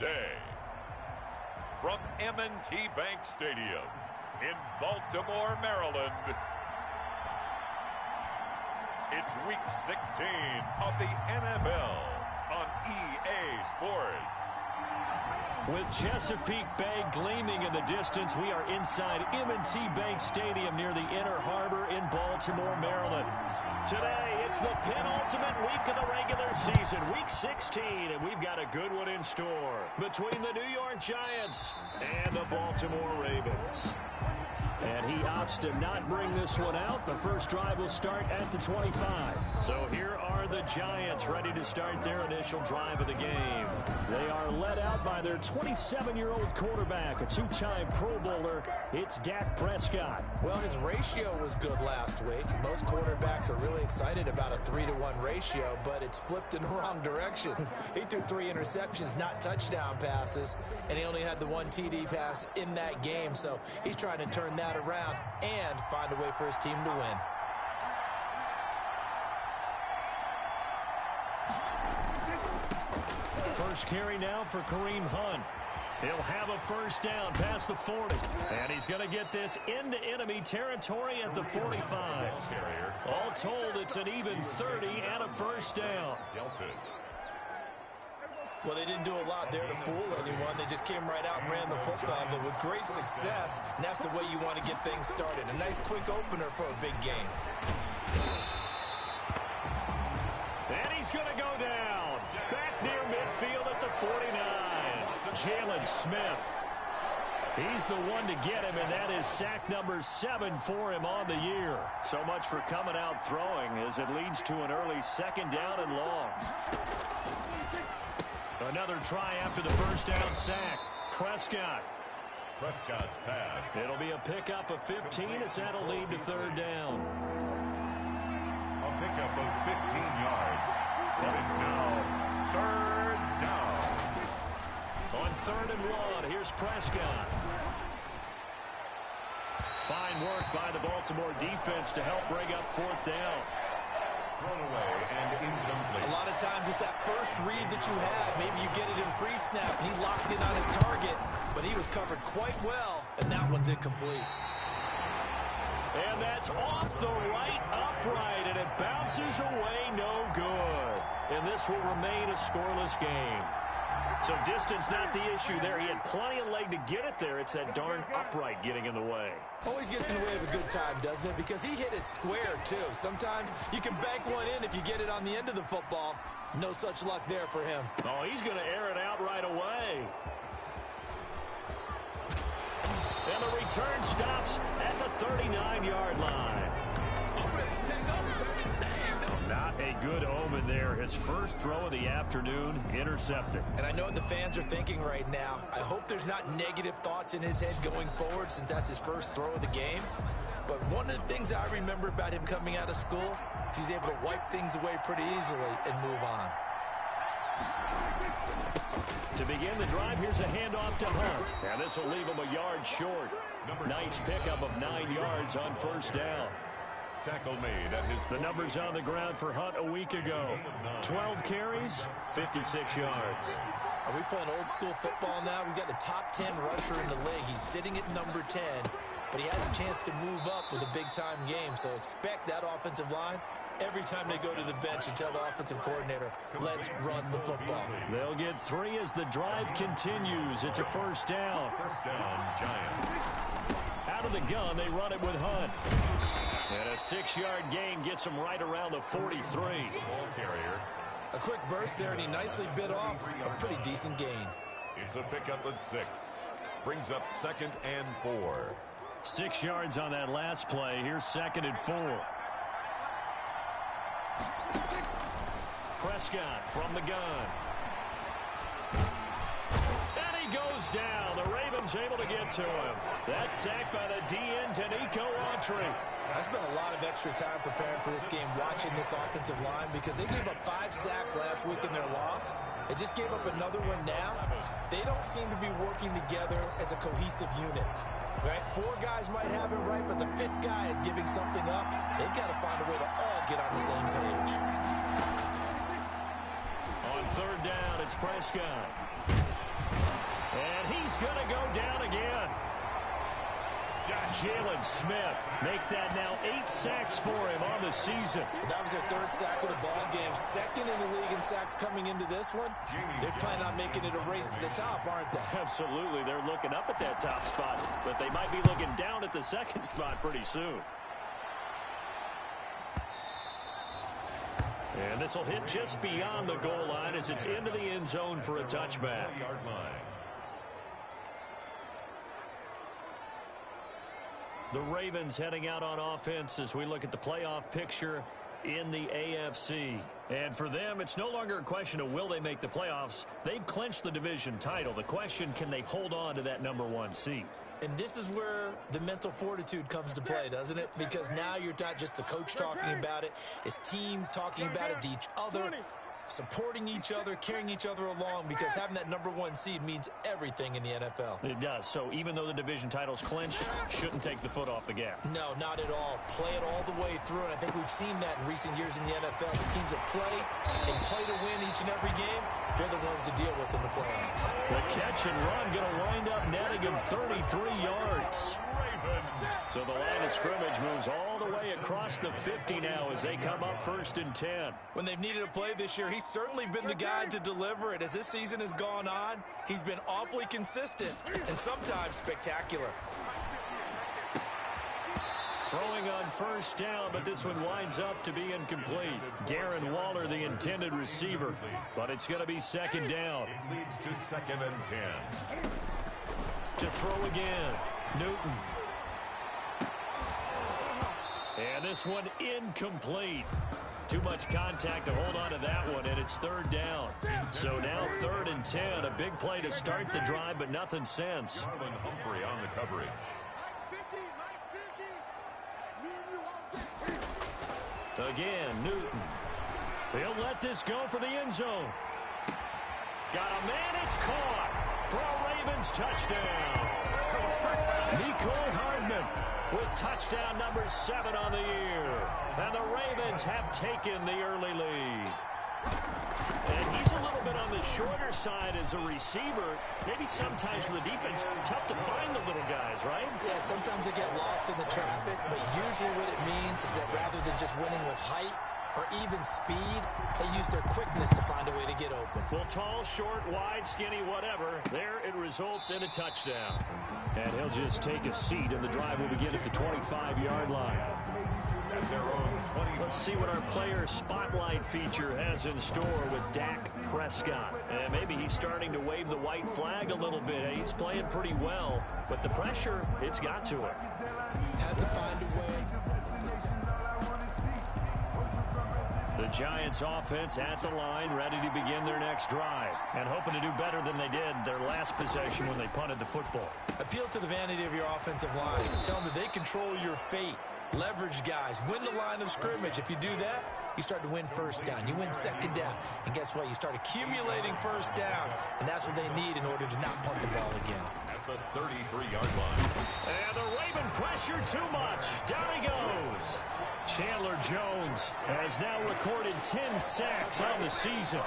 today. From M&T Bank Stadium in Baltimore, Maryland, it's Week 16 of the NFL on EA Sports. With Chesapeake Bay gleaming in the distance, we are inside M&T Bank Stadium near the Inner Harbor in Baltimore, Maryland. Today, it's the penultimate week of the regular season, Week 16, and we've got a good one in store between the New York Giants and the Baltimore Ravens. And he opts to not bring this one out. The first drive will start at the 25. So here are the Giants ready to start their initial drive of the game. They are led out by their 27-year-old quarterback, a two-time Pro Bowler. It's Dak Prescott. Well, his ratio was good last week. Most quarterbacks are really excited about a 3-to-1 ratio, but it's flipped in the wrong direction. He threw 3 interceptions, not touchdown passes, and he only had the 1 TD pass in that game. So he's trying to turn that around and find a way for his team to win. First carry now for Kareem Hunt. He'll have a first down past the 40. And he's going to get this into enemy territory at the 45. All told, it's an even 30 and a first down. Well, they didn't do a lot there to fool anyone. They just came right out and ran the football, but with great success, and that's the way you want to get things started. A nice quick opener for a big game. And he's going to go down. Back near midfield at the 49. Jalen Smith. He's the one to get him, and that is sack number 7 for him on the year. So much for coming out throwing as it leads to an early second down and long. Another try after the first down sack. Prescott's pass. It'll be a pickup of 15 as that'll lead to third down. A pickup of 15 yards. But it's now third down. On 3rd and 1, here's Prescott. Fine work by the Baltimore defense to help bring up 4th down. Thrown away and incomplete. A lot of times it's that first read that you have. Maybe you get it in pre-snap, and he locked in on his target, but he was covered quite well, and that one's incomplete. And that's off the right upright, and it bounces away no good. And this will remain a scoreless game. So distance not the issue there. He had plenty of leg to get it there. It's that darn upright getting in the way. Always gets in the way of a good time, doesn't it? Because he hit it square, too. Sometimes you can bank one in if you get it on the end of the football. No such luck there for him. Oh, he's going to air it out right away. And the return stops at the 39-yard line. Not a good omen there. His first throw of the afternoon intercepted. And I know what the fans are thinking right now. I hope there's not negative thoughts in his head going forward since that's his first throw of the game. But one of the things I remember about him coming out of school is he's able to wipe things away pretty easily and move on. To begin the drive, here's a handoff to Hunt. And this will leave him a yard short. Nice pickup of 9 yards on first down. Tackle made at his... The numbers on the ground for Hunt a week ago. 12 carries, 56 yards. Are we playing old school football now? We've got the top 10 rusher in the league. He's sitting at number 10, but he has a chance to move up with a big-time game. So expect that offensive line every time they go to the bench and tell the offensive coordinator, let's run the football. They'll get 3 as the drive continues. It's a first down. First down, Giants. Out of the gun, they run it with Hunt. And a 6-yard gain gets him right around the 43. Ball carrier. A quick burst there, and he nicely bit off a pretty decent gain. It's a pickup of 6. Brings up 2nd and 4. 6 yards on that last play. Here's 2nd and 4. Prescott from the gun. And he goes down. The Ravens able to get to him. That's sacked by the DN, Danico Autry. I spent a lot of extra time preparing for this game, watching this offensive line, because they gave up 5 sacks last week in their loss. They just gave up another one now. They don't seem to be working together as a cohesive unit. Right? 4 guys might have it right, but the 5th guy is giving something up. They've got to find a way to all get on the same page. On 3rd down, it's Prescott. And he's going to go down again. Jalen Smith make that now 8 sacks for him on the season. That was their 3rd sack of the ball game. 2nd in the league in sacks coming into this one. They're planning on making it a race to the top, aren't they? Absolutely. They're looking up at that top spot, but they might be looking down at the 2nd spot pretty soon. And this will hit just beyond the goal line as it's into the end zone for a touchback. The Ravens heading out on offense as we look at the playoff picture in the AFC. And for them, it's no longer a question of will they make the playoffs. They've clinched the division title. The question, can they hold on to that #1 seed? And this is where the mental fortitude comes to play, doesn't it? Because now you're not just the coach talking about it. It's team talking about it to each other, supporting each other, carrying each other along, because having that #1 seed means everything in the NFL. It does. So even though the division title's clinched, shouldn't take the foot off the gas. No, not at all. Play it all the way through, and I think we've seen that in recent years in the NFL. The teams that play and play to win each and every game, they're the ones to deal with in the playoffs. The catch and run going to wind up netting him 33 yards. So the line of scrimmage moves all the way across the 50 now as they come up 1st and 10. When they've needed a play this year, he's certainly been the guy to deliver it. As this season has gone on, he's been awfully consistent and sometimes spectacular. Throwing on 1st down, but this one winds up to be incomplete. Darren Waller, the intended receiver, but it's going to be 2nd down. It leads to 2nd and 10. To throw again, Newton. And this one incomplete. Too much contact to hold on to that one, and it's 3rd down. So now 3rd and 10. A big play to start the drive, but nothing since. Marlon Humphrey on the coverage. Again, Newton. He'll let this go for the end zone. Got a man, it's caught for a Ravens touchdown. Nicole Hardman with touchdown number 7 on the year. And the Ravens have taken the early lead. And he's a little bit on the shorter side as a receiver. Maybe sometimes for the defense, tough to find the little guys, right? Yeah, sometimes they get lost in the traffic, but usually what it means is that rather than just winning with height or even speed, they use their quickness to find a way to get open. Well, tall, short, wide, skinny, whatever, there it results in a touchdown. And he'll just take a seat, and the drive will begin at the 25-yard line. At their own 20. Let's see what our player spotlight feature has in store with Dak Prescott. And maybe he's starting to wave the white flag a little bit. He's playing pretty well, but the pressure, it's got to him. Has to find a way. The Giants offense at the line, ready to begin their next drive, and hoping to do better than they did their last possession when they punted the football. Appeal to the vanity of your offensive line. Tell them that they control your fate. Leverage guys. Win the line of scrimmage. If you do that, you start to win 1st down. You win 2nd down. And guess what? You start accumulating 1st downs. And that's what they need in order to not punt the ball again. At the 33-yard line. And the Raven pressure too much. Down he goes. Chandler Jones has now recorded 10 sacks on the season.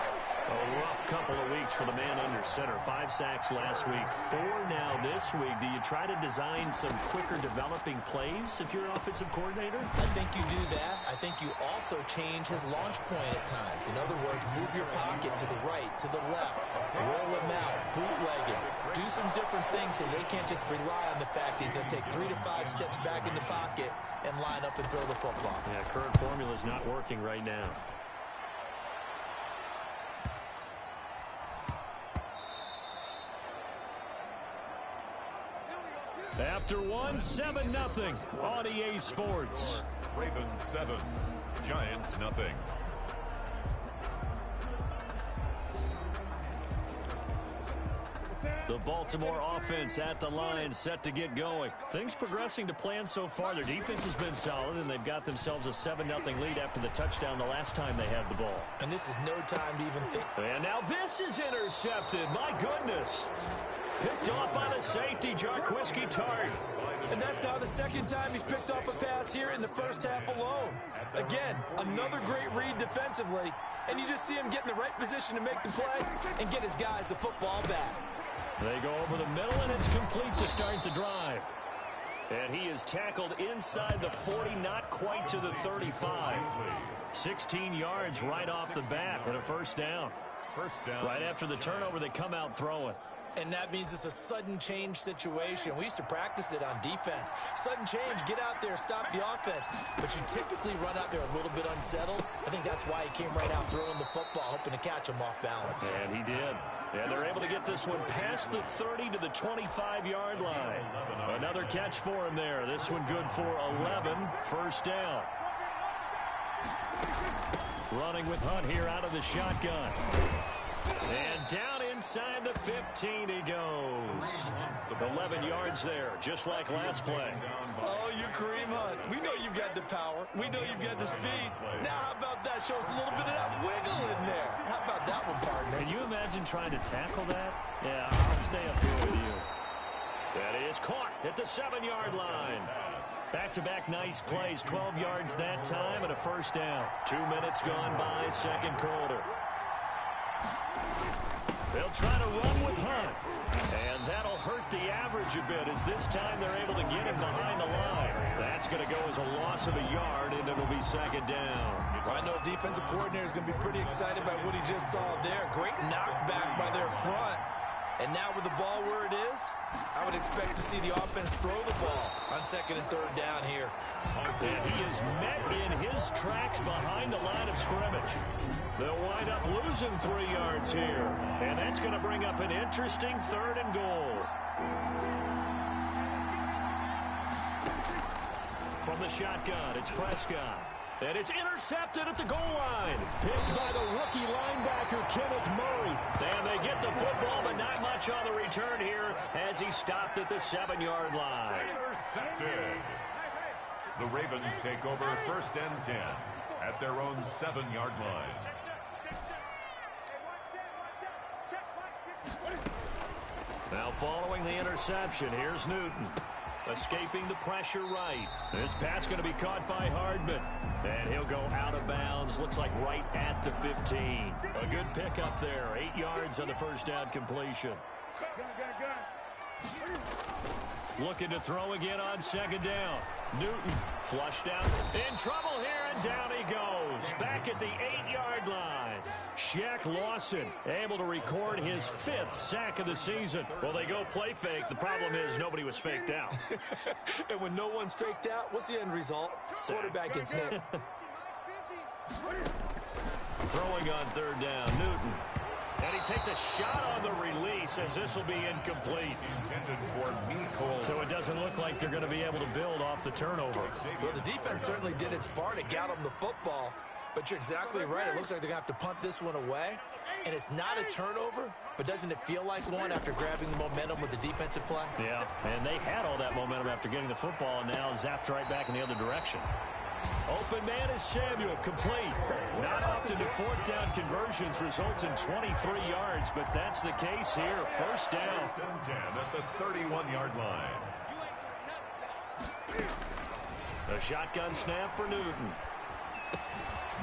A rough couple of weeks for the man under center. 5 sacks last week, 4 now this week. Do you try to design some quicker developing plays if you're an offensive coordinator? I think you do that. I think you also change his launch point at times. In other words, move your pocket to the right, to the left, roll him out, bootleg it. Do some different things so they can't just rely on the fact that he's going to take 3 to 5 steps back in the pocket and line up and throw the football. Yeah, current formula's not working right now. After one, 7-0 on EA Sports. Ravens 7, Giants nothing. The Baltimore offense at the line, set to get going. Things progressing to plan so far. Their defense has been solid, and they've got themselves a 7-0 lead after the touchdown the last time they had the ball. And this is no time to even think. And now this is intercepted. My goodness. Picked off by the safety, Jarquiski Tart. And that's now the 2nd time he's picked off a pass here in the 1st half alone. Again, another great read defensively. And you just see him get in the right position to make the play and get his guys the football back. They go over the middle, and it's complete to start the drive. And he is tackled inside the 40, not quite to the 35. 16 yards right off the bat and a first down. Right after the turnover, they come out throwing. And that means it's a sudden change situation. We used to practice it on defense. Sudden change, get out there, stop the offense. But you typically run out there a little bit unsettled. I think that's why he came right out throwing the football, hoping to catch him off balance. And he did. And they're able to get this one past the 30 to the 25-yard line. Another catch for him there. This one good for 11, first down. Running with Hunt here out of the shotgun. And down inside the 15 he goes. 11 yards there, just like last play. Oh, you Kareem Hunt. We know you've got the power. We know you've got the speed. Now, how about that? Show us a little bit of that wiggle in there. How about that one, partner? Can you imagine trying to tackle that? Yeah, I'll stay up here with you. That is caught at the 7-yard line. Back-to-back nice plays, 12 yards that time and a first down. 2 minutes gone by, second quarter. They'll try to run with Hunt. And that'll hurt the average a bit as this time they're able to get him behind the line. That's going to go as a loss of a yard, and it'll be second down. I know defensive coordinator is going to be pretty excited about what he just saw there. Great knockback by their front. And now with the ball where it is, I would expect to see the offense throw the ball on second and third down here. And he is met in his tracks behind the line of scrimmage. They'll wind up losing 3 yards here. And that's going to bring up an interesting third and goal. From the shotgun, it's Prescott. And it's intercepted at the goal line. Picked by the rookie linebacker, Kenneth Murray. And they get the football, but not much on the return here as he stopped at the 7-yard line. Intercepted. The Ravens take over first and 10 at their own 7-yard line. Now following the interception, here's Newton. Escaping the pressure right. This pass going to be caught by Hardman. And he'll go out of bounds. Looks like right at the 15. A good pickup there. 8 yards on the first down completion. Looking to throw again on second down. Newton flushed out. In trouble here, and down he goes. Back at the 8-yard line. Shaq Lawson able to record his 5th sack of the season. Well, they go play fake. The problem is nobody was faked out. And when no one's faked out, what's the end result? Quarterback gets hit. Throwing on third down, Newton. And he takes a shot on the release as this will be incomplete. So it doesn't look like they're going to be able to build off the turnover. Well, the defense certainly did its part to get them the football. But you're exactly right. It looks like they're going to have to punt this one away. And it's not a turnover, but doesn't it feel like one after grabbing the momentum with the defensive play? Yeah, and they had all that momentum after getting the football and now zapped right back in the other direction. Open man is Samuel, complete. Not often do fourth down conversions result in 23 yards, but that's the case here. First down. First and 10 at the 31-yard line. A shotgun snap for Newton.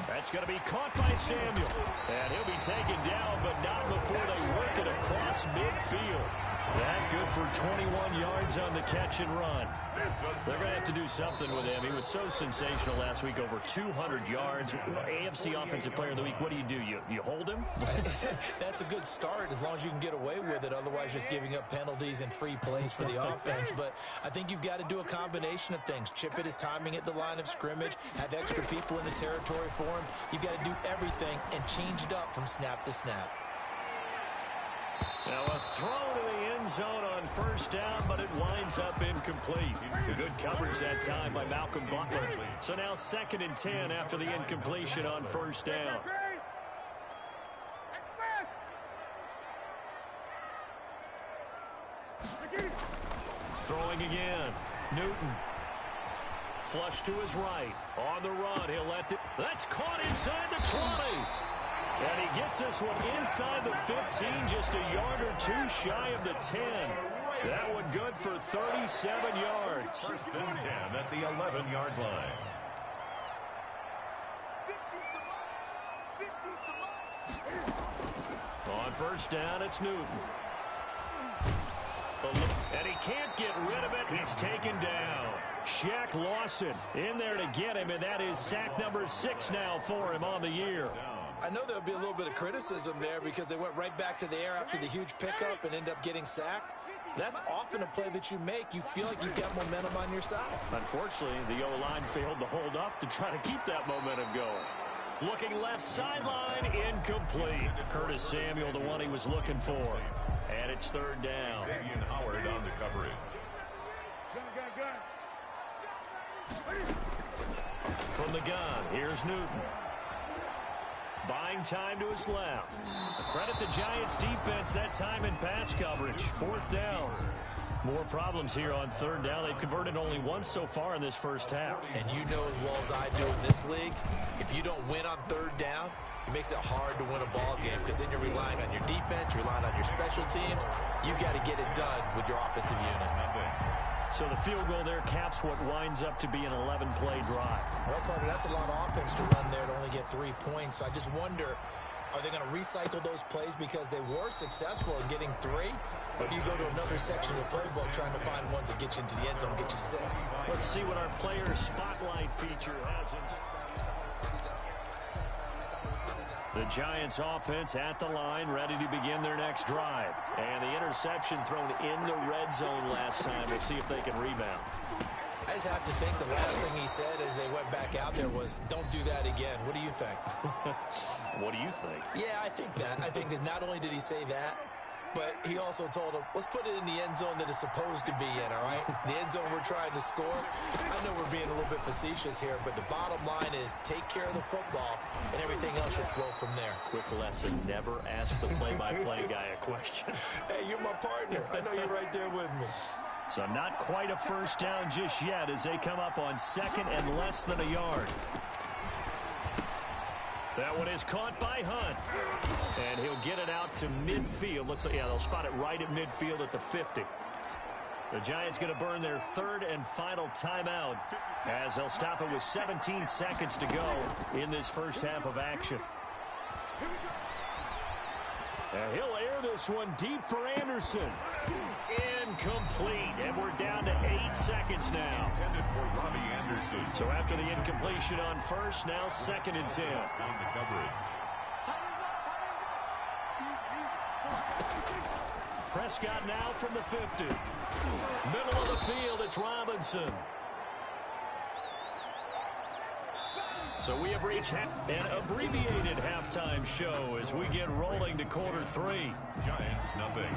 That's going to be caught by Samuel. And he'll be taken down, but not before they work it across midfield. That good for 21 yards on the catch and run. They're going to have to do something with him. He was so sensational last week, over 200 yards. AFC Offensive Player of the Week, what do? You hold him? That's a good start as long as you can get away with it. Otherwise, just giving up penalties and free plays for the offense. But I think you've got to do a combination of things. Chip it his timing at the line of scrimmage, have extra people in the territory for him. You've got to do everything and change it up from snap to snap. Now a throw to the end zone on first down, but it winds up incomplete. Good coverage that time by Malcolm Butler. So now second and 10 after the incompletion on first down. Throwing again. Newton. Flush to his right. On the run, he'll let it. That's caught inside the 20. And he gets this one inside the 15, just a yard or two shy of the 10. That one good for 37 yards. First and 10 at the 11-yard line. On first down, it's Newton. And he can't get rid of it. He's taken down. Shaq Lawson in there to get him, and that is sack number 6 now for him on the year. I know there'll be a little bit of criticism there because they went right back to the air after the huge pickup and end up getting sacked. That's often a play that you make. You feel like you've got momentum on your side. Unfortunately, the O-line failed to hold up to try to keep that momentum going. Looking left sideline, incomplete. Curtis Samuel, the one he was looking for. And it's third down. Xavier Howard on the coverage. From the gun, here's Newton. Buying time to his left. Credit the Giants defense that time in pass coverage. Fourth down. More problems here on third down. They've converted only once so far in this first half. And you know as well as I do in this league, if you don't win on third down, it makes it hard to win a ball game because then you're relying on your defense, you're relying on your special teams. You've got to get it done with your offensive unit. So the field goal there caps what winds up to be an 11-play drive. Well, partner, that's a lot of offense to run there to only get 3 points. So I just wonder, are they going to recycle those plays because they were successful in getting 3? Or do you go to another section of the playbook trying to find ones that get you into the end zone and get you 6? Let's see what our player spotlight feature has. The Giants offense at the line, ready to begin their next drive. And the interception thrown in the red zone last time. We'll see if they can rebound. I just have to think the last thing he said as they went back out there was, don't do that again. What do you think? What do you think? Yeah, I think that. I think that not only did he say that, but he also told him, let's put it in the end zone that it's supposed to be in, all right? The end zone we're trying to score. I know we're being a little bit facetious here, but the bottom line is take care of the football, and everything else should flow from there. Quick lesson, never ask the play-by-play guy a question. Hey, you're my partner. I know you're right there with me. So not quite a first down just yet as they come up on second and less than a yard. That one is caught by Hunt. And he'll get it out to midfield. Looks like, yeah, they'll spot it right at midfield at the 50. The Giants going to burn their third and final timeout as they'll stop it with 17 seconds to go in this first half of action. And he'll air this one deep for Anderson. Incomplete. And we're down to 8 seconds now. Intended for Robbie Anderson. So after the incompletion on first, now second and 10. On the coverage. Prescott now from the 50. Middle of the field, it's Robinson. So we have reached an abbreviated halftime show as we get rolling to quarter 3. Giants nothing.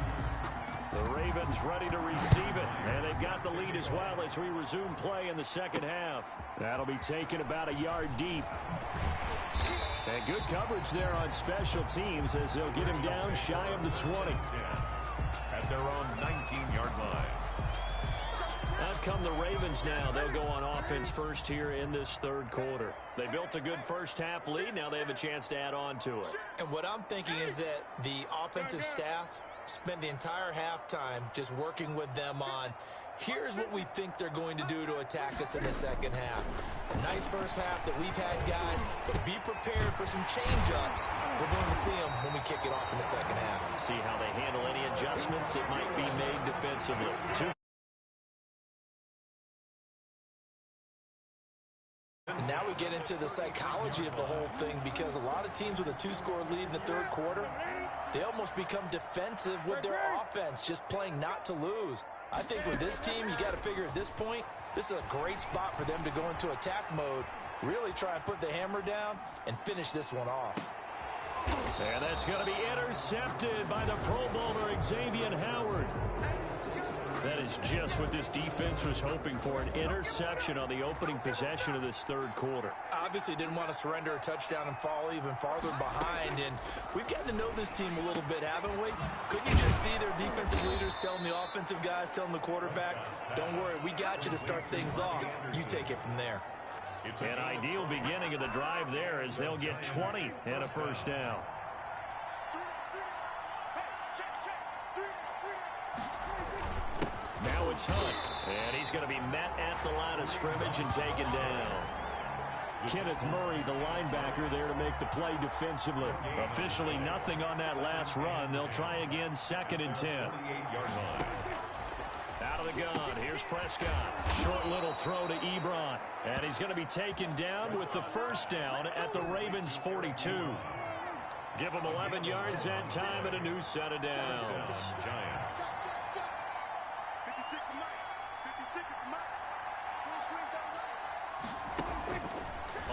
The Ravens ready to receive it, and they've got the lead as well as we resume play in the second half. That'll be taken about a yard deep. And good coverage there on special teams as they'll get him down shy of the 20. At their own 19-yard line. Out come the Ravens now. They'll go on offense first here in this third quarter. They built a good first half lead. Now they have a chance to add on to it. And what I'm thinking is that the offensive staff spent the entire halftime just working with them on, here's what we think they're going to do to attack us in the second half. Nice first half that we've had, guys, but be prepared for some change-ups. We're going to see them when we kick it off in the second half. See how they handle any adjustments that might be made defensively. And now we get into the psychology of the whole thing because a lot of teams with a 2-score lead in the third quarter, they almost become defensive with their offense, just playing not to lose. I think with this team, you got to figure at this point, this is a great spot for them to go into attack mode, really try and put the hammer down and finish this one off. And that's going to be intercepted by the Pro Bowler Xavier Howard. That is just what this defense was hoping for, an interception on the opening possession of this third quarter. Obviously didn't want to surrender a touchdown and fall even farther behind, and we've gotten to know this team a little bit, haven't we? Couldn't you just see their defensive leaders telling the offensive guys, telling the quarterback, don't worry, we got you to start things off. You take it from there. An ideal beginning of the drive there as they'll get 20 and a first down. Now it's Hunt, and he's going to be met at the line of scrimmage and taken down. Kenneth Murray, the linebacker, there to make the play defensively. Officially nothing on that last run. They'll try again, second and 10. of the gun. Here's Prescott. Short little throw to Ebron. And he's going to be taken down with the first down at the Ravens' 42. Give him 11 yards that time and a new set of downs. Giants.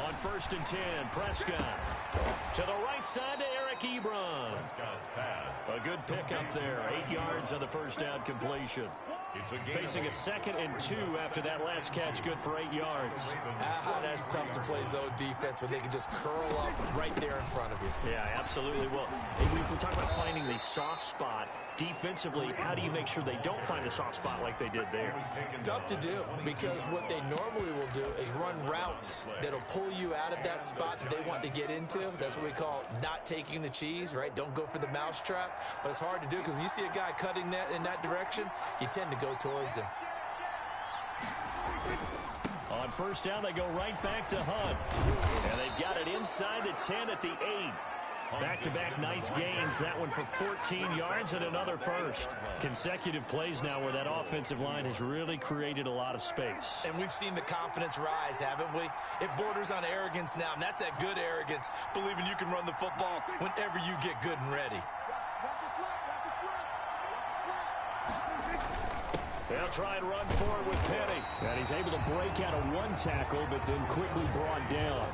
On 1st and 10, Prescott. To the right side to Eric Ebron. Prescott's pass. A good pickup there. 8 yards on the first down completion. It's a Facing a 2nd and 2 after that last catch, good for 8 yards. That's tough to play zone defense when they can just curl up right there in front of you. Yeah, absolutely. Well, we talk about finding the soft spot. Defensively, how do you make sure they don't find the soft spot like they did there? Tough to do, because what they normally will do is run routes that'll pull you out of that spot that they want to get into. That's what we call not taking the cheese, right? Don't go for the mousetrap. But it's hard to do because when you see a guy cutting that in that direction, you tend to go towards him. On first down, they go right back to Hunt. And they've got it inside the 10 at the 8. Back-to-back nice gains. That one for 14 yards and another first. Consecutive plays now where that offensive line has really created a lot of space. And we've seen the confidence rise, haven't we? It borders on arrogance now, and that's that good arrogance, believing you can run the football whenever you get good and ready. They'll try and run forward with Penny. And he's able to break out of one tackle, but then quickly brought down.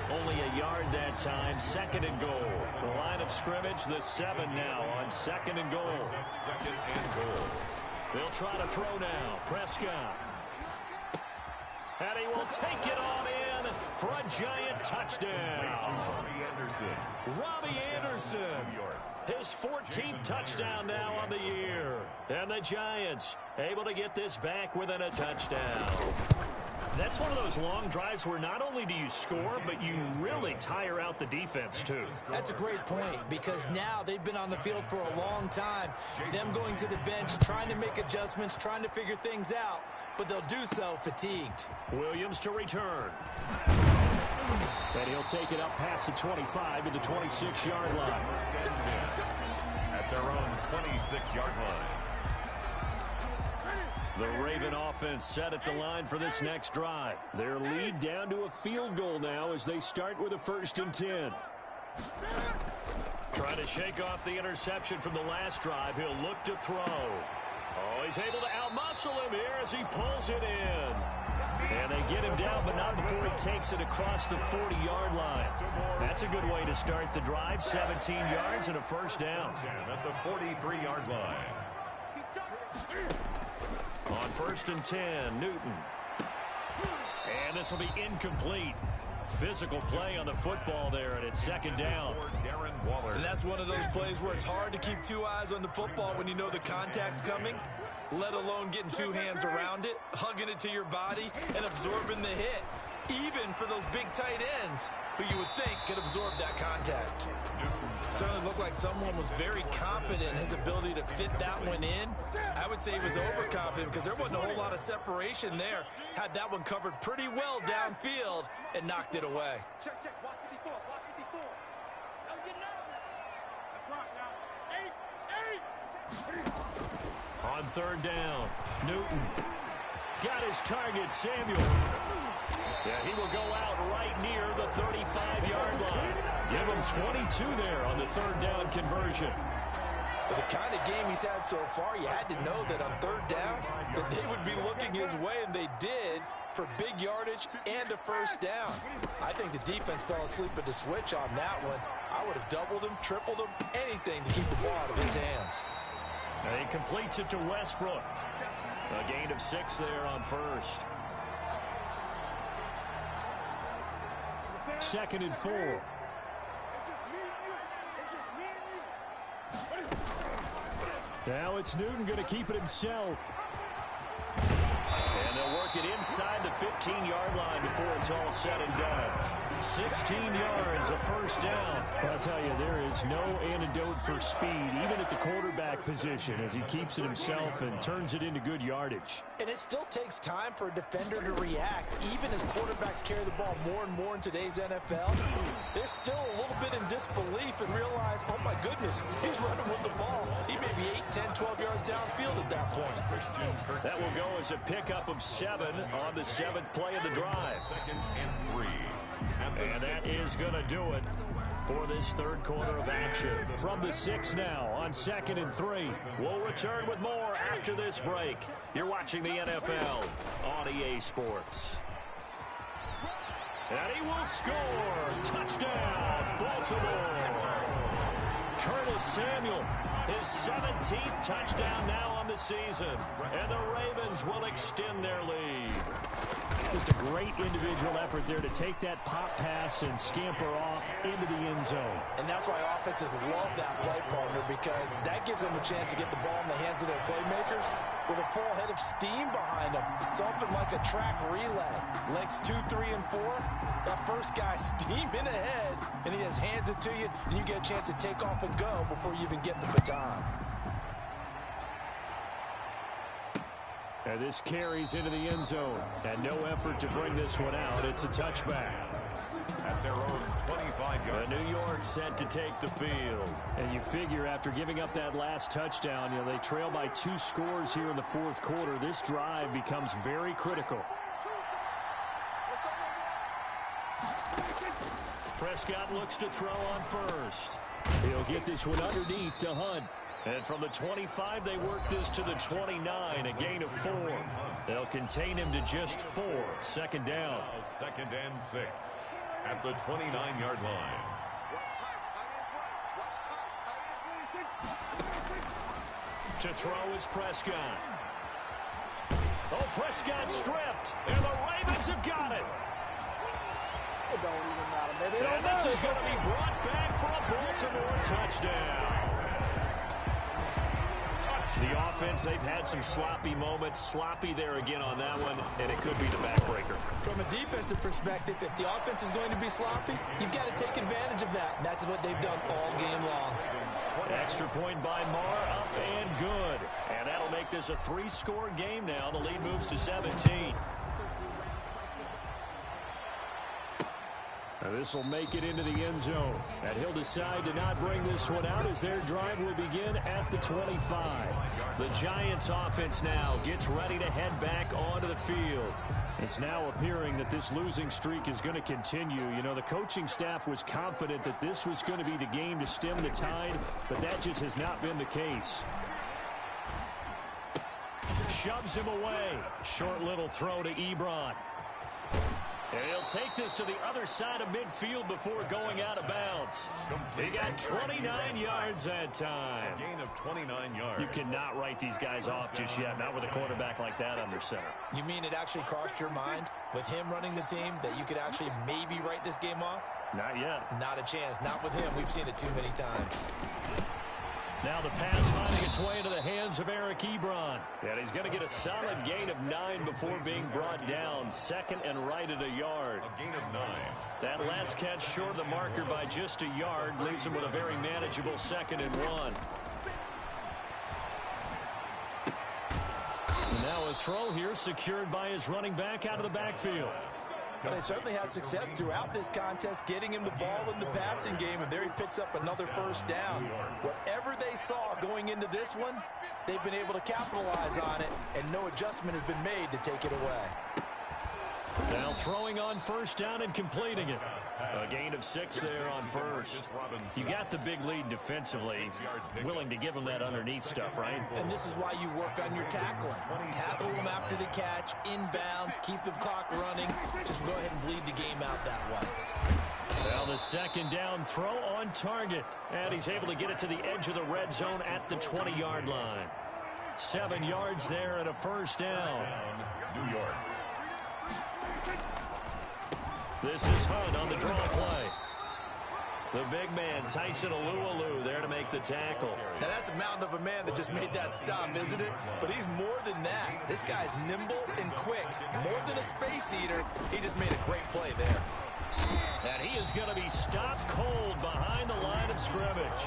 Only a yard that time. 2nd and goal. The line of scrimmage, the 7 now on 2nd and goal. 2nd and goal. They'll try to throw now. Prescott. And he will take it on in for a giant touchdown. Robbie Anderson. His 14th touchdown now on the year. And the Giants able to get this back within a touchdown. That's one of those long drives where not only do you score, but you really tire out the defense, too. That's a great point, because now they've been on the field for a long time. Them going to the bench, trying to make adjustments, trying to figure things out, but they'll do so fatigued. Williams to return. And he'll take it up past the 25 to the 26-yard line. At their own 26-yard line. The Raven offense set at the line for this next drive. Their lead down to a field goal now as they start with a 1st and 10. Trying to shake off the interception from the last drive. He'll look to throw. Oh, he's able to outmuscle him here as he pulls it in. And they get him down, but not before he takes it across the 40-yard line. That's a good way to start the drive. 17 yards and a first down. At the 43-yard line. On 1st and 10, Newton. And this will be incomplete. Physical play on the football there, and it's 2nd down. And that's one of those plays where it's hard to keep 2 eyes on the football when you know the contact's coming, let alone getting 2 hands around it, hugging it to your body, and absorbing the hit. Even for those big tight ends who you would think could absorb that contact. Certainly looked like someone was very confident in his ability to fit that one in. I would say he was overconfident because there wasn't a whole lot of separation there. Had that one covered pretty well downfield and knocked it away. Check. Watch 54. Watch 54. Don't get nervous. On 3rd down, Newton. Got his target, Samuel. Yeah, he will go out right near the 35-yard line. Give him 22 there on the 3rd down conversion. With the kind of game he's had so far, you had to know that on 3rd down, that they would be looking his way, and they did, for big yardage and a first down. I think the defense fell asleep at the switch on that one. I would have doubled him, tripled him, anything to keep the ball out of his hands. And he completes it to Westbrook. A gain of 6 there on 1st. 2nd and 4. Now it's Newton going to keep it himself. And they'll work make it inside the 15-yard line before it's all said and done. 16 yards, a first down. I'll tell you, there is no antidote for speed, even at the quarterback position, as he keeps it himself and turns it into good yardage. And it still takes time for a defender to react. Even as quarterbacks carry the ball more and more in today's NFL, they're still a little bit in disbelief and realize, oh my goodness, he's running with the ball. He may be 8, 10, 12 yards downfield at that point. That will go as a pickup of 7 on the 7th play of the drive. 2nd and 3. And that is going to do it for this third quarter of action. From the 6 now on 2nd and 3. We'll return with more after this break. You're watching the NFL on EA Sports. And he will score. Touchdown, Baltimore. Curtis Samuel, his 17th touchdown now on the season. And the Ravens will extend their lead. Just a great individual effort there to take that pop pass and scamper off into the end zone. And that's why offenses love that play, partner, because that gives them a chance to get the ball in the hands of their playmakers with a full head of steam behind them. It's often like a track relay. Legs 2, 3, and 4. That first guy steaming ahead, and he just hands it to you, and you get a chance to take off and go before you even get the baton. And this carries into the end zone. And no effort to bring this one out. It's a touchback. At their own 25-yard. New York set to take the field. And you figure after giving up that last touchdown, they trail by 2 scores here in the 4th quarter. This drive becomes very critical. Prescott looks to throw on first. He'll get this one underneath to Hunt. And from the 25, they work this to the 29, a gain of 4. They'll contain him to just 4. 2nd down. 2nd and 6 at the 29-yard line. To throw is Prescott. Oh, Prescott stripped, and the Ravens have got it. It don't even matter, baby. And this is going to be brought back for a Baltimore touchdown. The offense, they've had some sloppy moments. Sloppy there again on that one, and it could be the backbreaker. From a defensive perspective, if the offense is going to be sloppy, you've got to take advantage of that. And that's what they've done all game long. Extra point by Marr, up and good. And that'll make this a 3-score game now. The lead moves to 17. This will make it into the end zone. And he'll decide to not bring this one out as their drive will begin at the 25. The Giants offense now gets ready to head back onto the field. It's now appearing that this losing streak is going to continue. The coaching staff was confident that this was going to be the game to stem the tide, but that just has not been the case. Shoves him away. Short little throw to Ebron. And he'll take this to the other side of midfield before going out of bounds. He got 29 yards that time. A gain of 29 yards. You cannot write these guys off just yet, not with a quarterback like that under center. You mean it actually crossed your mind with him running the team that you could actually maybe write this game off? Not yet. Not a chance. Not with him. We've seen it too many times. Now the pass finding its way into the hands of Eric Ebron. And he's going to get a solid gain of 9 before being brought down. 2nd and right at a yard. A gain of 9. That last catch short of the marker by just a yard leaves him with a very manageable 2nd and 1. And now a throw here secured by his running back out of the backfield. They certainly had success throughout this contest, getting him the ball in the passing game, and there he picks up another first down. Whatever they saw going into this one, they've been able to capitalize on it, and no adjustment has been made to take it away. Now throwing on first down and completing it. A gain of 6 there on first. You got the big lead defensively. Willing to give them that underneath stuff, right? And this is why you work on your tackling. Tackle them after the catch, inbounds, keep the clock running. Just go ahead and bleed the game out that way. Well, the 2nd down throw on target. And he's able to get it to the edge of the red zone at the 20-yard line. 7 yards there and a first down. New York. This is Hunt on the draw play. The big man, Tyson Alualu, there to make the tackle. Now, that's a mountain of a man that just made that stop, isn't it? But he's more than that. This guy's nimble and quick. More than a space eater, he just made a great play there. And he is going to be stopped cold behind the line of scrimmage.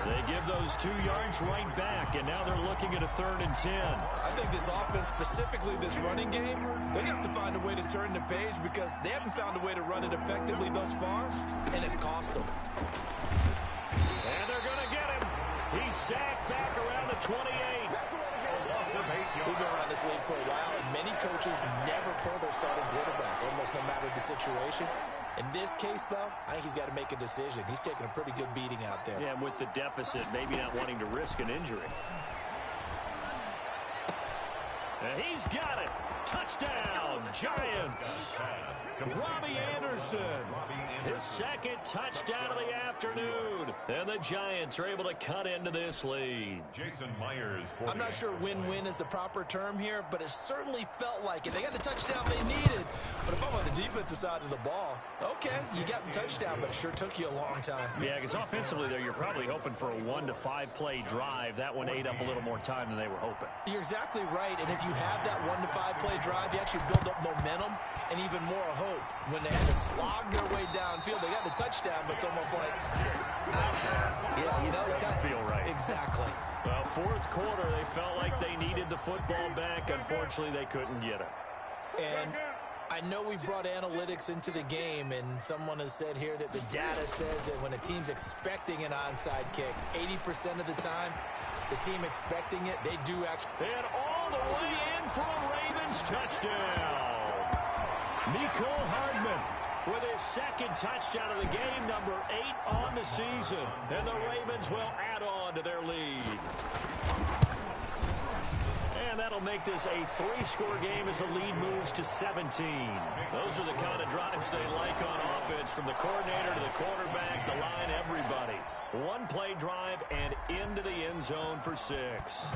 They give those 2 yards right back, and now they're looking at a 3rd and 10. I think this offense, specifically this running game, they have to find a way to turn the page because they haven't found a way to run it effectively thus far, and it's cost them. And they're going to get him. He's sacked back around the 28. We've been around this league for a while, and many coaches never pull their starting quarterback, almost no matter the situation. In this case, though, I think he's got to make a decision. He's taking a pretty good beating out there. Yeah, and with the deficit, maybe not wanting to risk an injury. And he's got it. Touchdown, Giants. Robbie Anderson, his 2nd touchdown of the afternoon. And the Giants are able to cut into this lead. Jason Myers. I'm not sure win-win is the proper term here, but it certainly felt like it. They got the touchdown they needed. But if I'm on the defensive side of the ball, okay, you got the touchdown, but it sure took you a long time. Yeah, because offensively, there, you're probably hoping for a 1 to 5 play drive. That one ate up a little more time than they were hoping. You're exactly right, and if you have that 1 to 5 play drive, you actually build up momentum and even more hope. When they had to slog their way downfield, they got the touchdown, but it's almost like, yeah, you know, it doesn't feel right. Exactly. Well, 4th quarter, they felt like they needed the football back. Unfortunately, they couldn't get it. And I know we brought analytics into the game, and someone has said here that the data says that when a team's expecting an onside kick, 80% of the time, the team expecting it, they do actually. And all the way in for a Ravens touchdown. Mecole Hardman with his 2nd touchdown of the game, number 8 on the season. And the Ravens will add on to their lead. And that'll make this a 3-score game as the lead moves to 17. Those are the kind of drives they like on offense, from the coordinator to the quarterback, the line, everybody. 1-play drive and into the end zone for 6.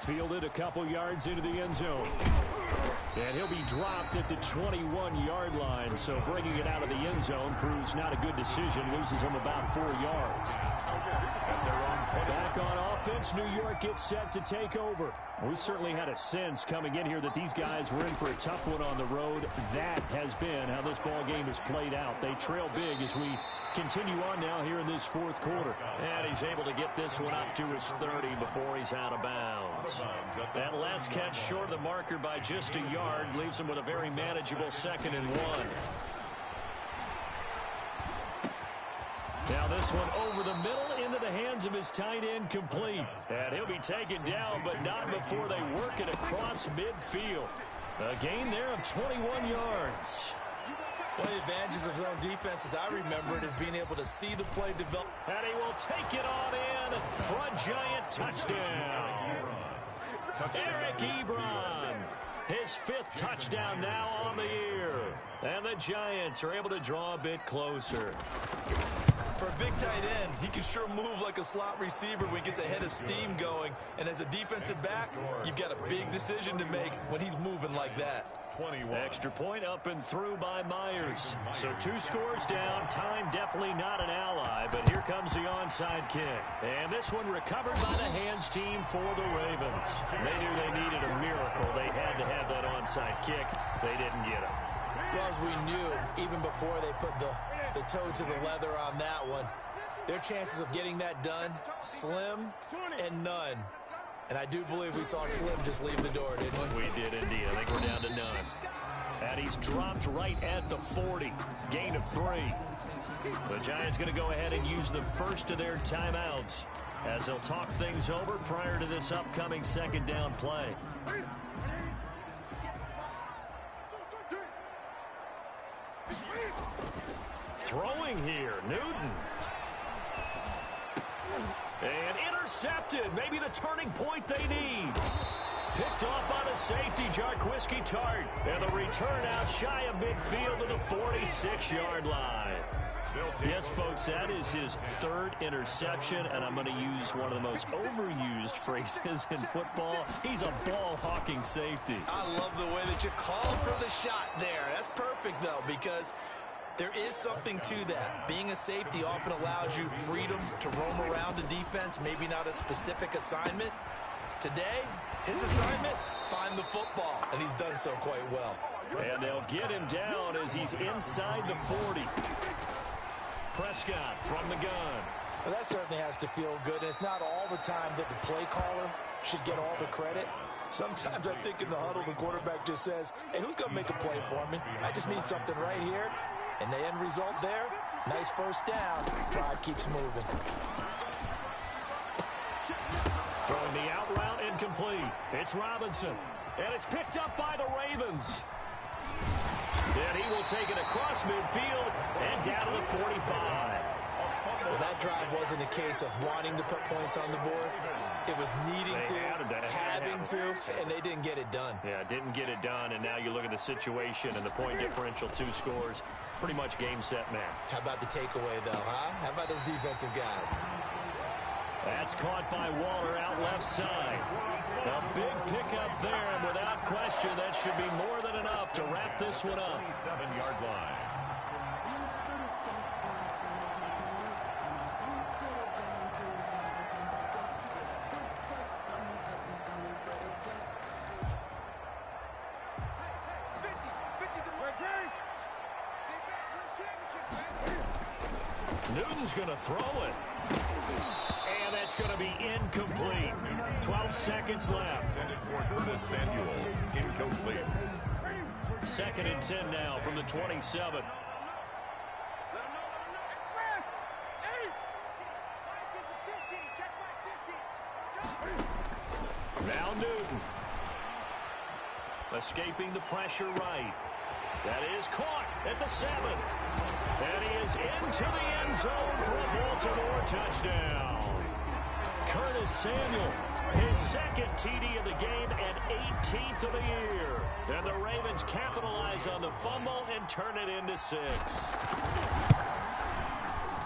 Fielded a couple yards into the end zone. And he'll be dropped at the 21-yard line, so bringing it out of the end zone proves not a good decision. Loses him about 4 yards. Back on offense, New York gets set to take over. We certainly had a sense coming in here that these guys were in for a tough one on the road. That has been how this ball game has played out. They trail big as we continue on now here in this 4th quarter. And he's able to get this one up to his 30 before he's out of bounds. That last catch short of the marker by just a yard leaves him with a very manageable 2nd and 1. Now this one over the middle into the hands of his tight end, complete. And he'll be taken down, but not before they work it across midfield. A gain there of 21 yards. One of the advantages of zone defense, as I remember it, is being able to see the play develop. And he will take it on in for a Giant touchdown. Eric Ebron, his 5th touchdown now on the year. And the Giants are able to draw a bit closer. For a big tight end, he can sure move like a slot receiver when he gets a head of steam going. And as a defensive back, you've got a big decision to make when he's moving like that. Extra point up and through by Myers. So 2 scores down. Time definitely not an ally, but here comes the onside kick. And this one recovered by the hands team for the Ravens. They knew they needed a miracle. They had to have that onside kick. They didn't get it. Well, as we knew, even before they put the toe to the leather on that one, their chances of getting that done, slim and none. And I do believe we saw Slim just leave the door, didn't we? We did indeed. I think we're down to none. And he's dropped right at the 40. Gain of 3. The Giants going to go ahead and use the first of their timeouts as they'll talk things over prior to this upcoming 2nd down play. Throwing here, Newton. And intercepted. Maybe the turning point they need. Picked off by the safety, Jarquiski Tart. And the return out shy of midfield to the 46-yard line. Yes, folks, that is his third interception, and I'm going to use one of the most overused phrases in football. He's a ball-hawking safety. I love the way that you called for the shot there. That's perfect, though, because there is something to that. Being a safety often allows you freedom to roam around the defense, maybe not a specific assignment. Today, his assignment, find the football, and he's done so quite well. And they'll get him down as he's inside the 40. Prescott from the gun. Well, that certainly has to feel good. It's not all the time that the play caller should get all the credit. Sometimes I think in the huddle, the quarterback just says, hey, who's going to make a play for me? I just need something right here. And the end result there, nice first down. Drive keeps moving. Throwing the out route incomplete. It's Robinson. And it's picked up by the Ravens. Then he will take it across midfield and down to the 45. Well, that drive wasn't a case of wanting to put points on the board. It was needing to, having to, and they didn't get it done. Yeah, didn't get it done, and now you look at the situation and the point differential, 2 scores, pretty much game, set, match. How about the takeaway, though, huh? How about those defensive guys? That's caught by Waller out left side. A big pickup there, and without question, that should be more than enough to wrap this one up. 27-yard line. Newton's going to throw it. And that's going to be incomplete. 12 seconds left. Intended for Curtis Samuel. Incomplete. 2nd and 10 now from the 27. Now Newton. Escaping the pressure right. That is caught at the 7. And he is into the end zone for a Baltimore touchdown. Curtis Samuel, his 2nd TD of the game and 18th of the year. And the Ravens capitalize on the fumble and turn it into 6.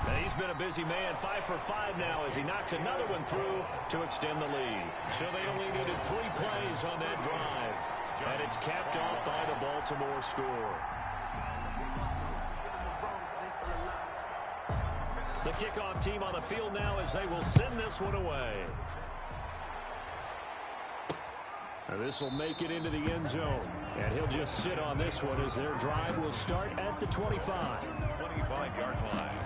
And he's been a busy man, 5 for 5 now as he knocks another one through to extend the lead. So they only needed 3 plays on that drive. And it's capped off by the Baltimore score. The kickoff team on the field now as they will send this one away. This will make it into the end zone. And he'll just sit on this one as their drive will start at the 25. 25-yard line.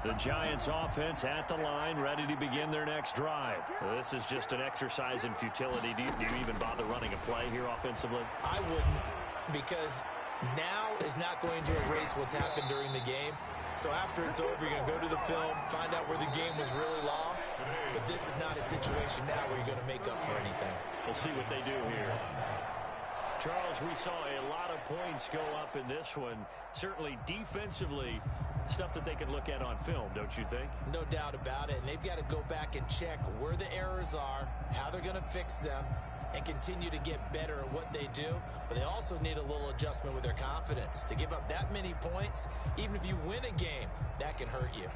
The Giants offense at the line, ready to begin their next drive. This is just an exercise in futility. Do you even bother running a play here offensively? I wouldn't, because now is not going to erase what's happened during the game. So after it's over, you're going to go to the film, find out where the game was really lost. But this is not a situation now where you're going to make up for anything. We'll see what they do here. Charles, we saw a lot of points go up in this one. Certainly defensively, stuff that they can look at on film, don't you think? No doubt about it. And they've got to go back and check where the errors are, how they're going to fix them, and continue to get better at what they do. But they also need a little adjustment with their confidence. To give up that many points, even if you win a game, that can hurt you.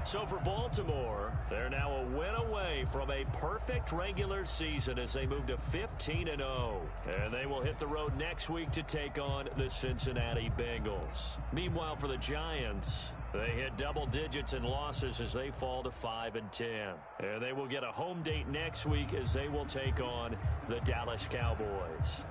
So for Baltimore, they're now a win away from a perfect regular season as they move to 15-0. And they will hit the road next week to take on the Cincinnati Bengals. Meanwhile, for the Giants, they hit double digits in losses as they fall to 5-10. And they will get a home date next week as they will take on the Dallas Cowboys.